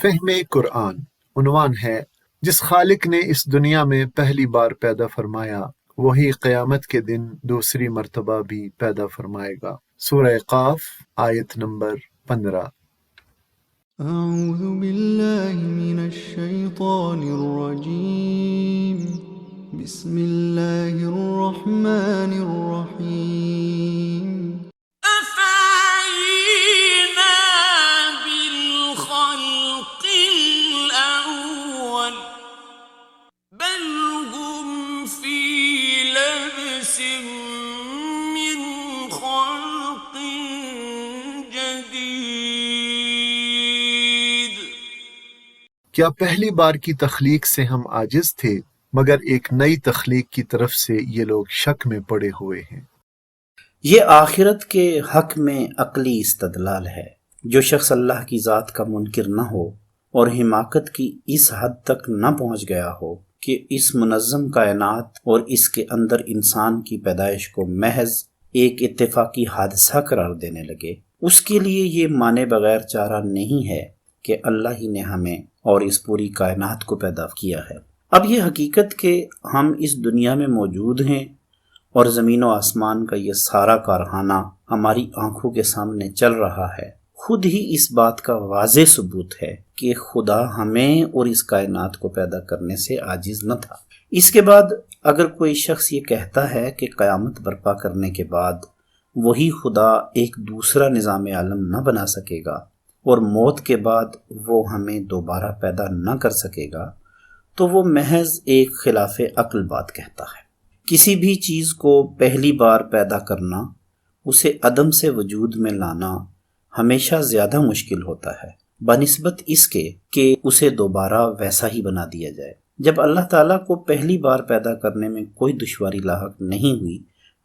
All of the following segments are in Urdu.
فہم قرآن عنوان ہے جس خالق نے اس دنیا میں پہلی بار پیدا فرمایا وہی قیامت کے دن دوسری مرتبہ بھی پیدا فرمائے گا۔ سورہ قاف آیت نمبر 15۔ اعوذ باللہ من الشیطان الرجیم، بسم اللہ الرحمن الرحیم۔ أفعينا بالخلق الأول بل هم في لبس من خلق جديد۔ کیا پہلی بار کی تخلیق سے ہم عاجز تھے؟ مگر ایک نئی تخلیق کی طرف سے یہ لوگ شک میں پڑے ہوئے ہیں۔ یہ آخرت کے حق میں عقلی استدلال ہے۔ جو شخص اللہ کی ذات کا منکر نہ ہو اور حماقت کی اس حد تک نہ پہنچ گیا ہو کہ اس منظم کائنات اور اس کے اندر انسان کی پیدائش کو محض ایک اتفاقی حادثہ قرار دینے لگے، اس کے لیے یہ مانے بغیر چارہ نہیں ہے کہ اللہ ہی نے ہمیں اور اس پوری کائنات کو پیدا کیا ہے۔ اب یہ حقیقت کہ ہم اس دنیا میں موجود ہیں اور زمین و آسمان کا یہ سارا کارخانہ ہماری آنکھوں کے سامنے چل رہا ہے، خود ہی اس بات کا واضح ثبوت ہے کہ خدا ہمیں اور اس کائنات کو پیدا کرنے سے عاجز نہ تھا۔ اس کے بعد اگر کوئی شخص یہ کہتا ہے کہ قیامت برپا کرنے کے بعد وہی خدا ایک دوسرا نظام عالم نہ بنا سکے گا اور موت کے بعد وہ ہمیں دوبارہ پیدا نہ کر سکے گا تو وہ محض ایک خلاف عقل بات کہتا ہے۔ کسی بھی چیز کو پہلی بار پیدا کرنا، اسے عدم سے وجود میں لانا ہمیشہ زیادہ مشکل ہوتا ہے بنسبت اس کے کہ اسے دوبارہ ویسا ہی بنا دیا جائے۔ جب اللہ تعالیٰ کو پہلی بار پیدا کرنے میں کوئی دشواری لاحق نہیں ہوئی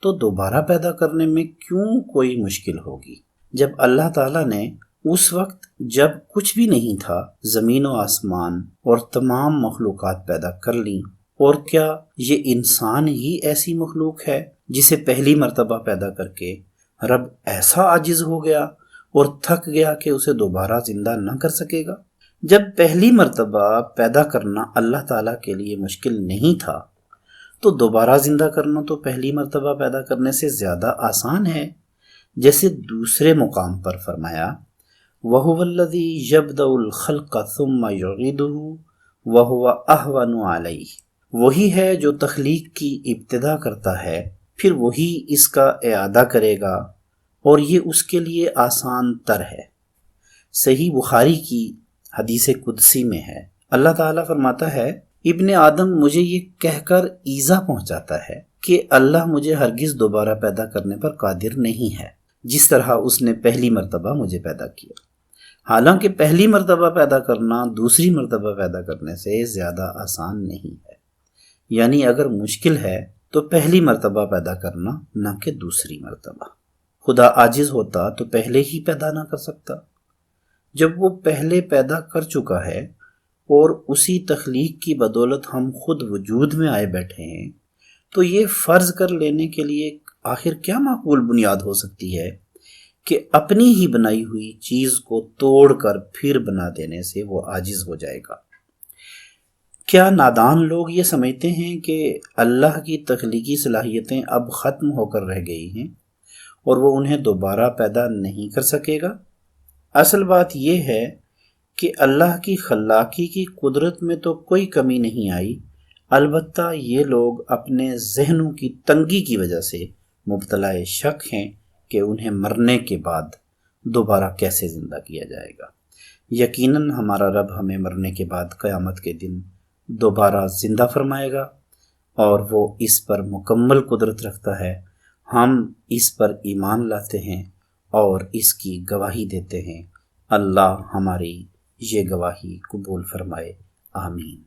تو دوبارہ پیدا کرنے میں کیوں کوئی مشکل ہوگی؟ جب اللہ تعالیٰ نے اس وقت جب کچھ بھی نہیں تھا زمین و آسمان اور تمام مخلوقات پیدا کر لیں، اور کیا یہ انسان ہی ایسی مخلوق ہے جسے پہلی مرتبہ پیدا کر کے رب ایسا عاجز ہو گیا اور تھک گیا کہ اسے دوبارہ زندہ نہ کر سکے گا؟ جب پہلی مرتبہ پیدا کرنا اللہ تعالیٰ کے لیے مشکل نہیں تھا تو دوبارہ زندہ کرنا تو پہلی مرتبہ پیدا کرنے سے زیادہ آسان ہے۔ جیسے دوسرے مقام پر فرمایا وَهُوَ الَّذِي يَبْدَأُ الْخَلْقَ ثُمَّ يُعِيدُهُ وَهُوَ أَهْوَنُ عَلَيْهِ، وہی ہے جو تخلیق کی ابتدا کرتا ہے پھر وہی اس کا اعادہ کرے گا اور یہ اس کے لیے آسان تر ہے۔ صحیح بخاری کی حدیث قدسی میں ہے، اللہ تعالیٰ فرماتا ہے ابن آدم مجھے یہ کہہ کر ایذا پہنچاتا ہے کہ اللہ مجھے ہرگز دوبارہ پیدا کرنے پر قادر نہیں ہے جس طرح اس نے پہلی مرتبہ مجھے پیدا کیا۔ حالانکہ پہلی مرتبہ پیدا کرنا دوسری مرتبہ پیدا کرنے سے زیادہ آسان نہیں ہے، یعنی اگر مشکل ہے تو پہلی مرتبہ پیدا کرنا نہ کہ دوسری مرتبہ۔ خدا عاجز ہوتا تو پہلے ہی پیدا نہ کر سکتا؟ جب وہ پہلے پیدا کر چکا ہے اور اسی تخلیق کی بدولت ہم خود وجود میں آئے بیٹھے ہیں تو یہ فرض کر لینے کے لیے آخر کیا معقول بنیاد ہو سکتی ہے کہ اپنی ہی بنائی ہوئی چیز کو توڑ کر پھر بنا دینے سے وہ عاجز ہو جائے گا؟ کیا نادان لوگ یہ سمجھتے ہیں کہ اللہ کی تخلیقی صلاحیتیں اب ختم ہو کر رہ گئی ہیں اور وہ انہیں دوبارہ پیدا نہیں کر سکے گا؟ اصل بات یہ ہے کہ اللہ کی خلاقی کی قدرت میں تو کوئی کمی نہیں آئی، البتہ یہ لوگ اپنے ذہنوں کی تنگی کی وجہ سے مبتلا شک ہیں کہ انہیں مرنے کے بعد دوبارہ کیسے زندہ کیا جائے گا۔ یقیناً ہمارا رب ہمیں مرنے کے بعد قیامت کے دن دوبارہ زندہ فرمائے گا اور وہ اس پر مکمل قدرت رکھتا ہے۔ ہم اس پر ایمان لاتے ہیں اور اس کی گواہی دیتے ہیں۔ اللہ ہماری یہ گواہی قبول فرمائے، آمین۔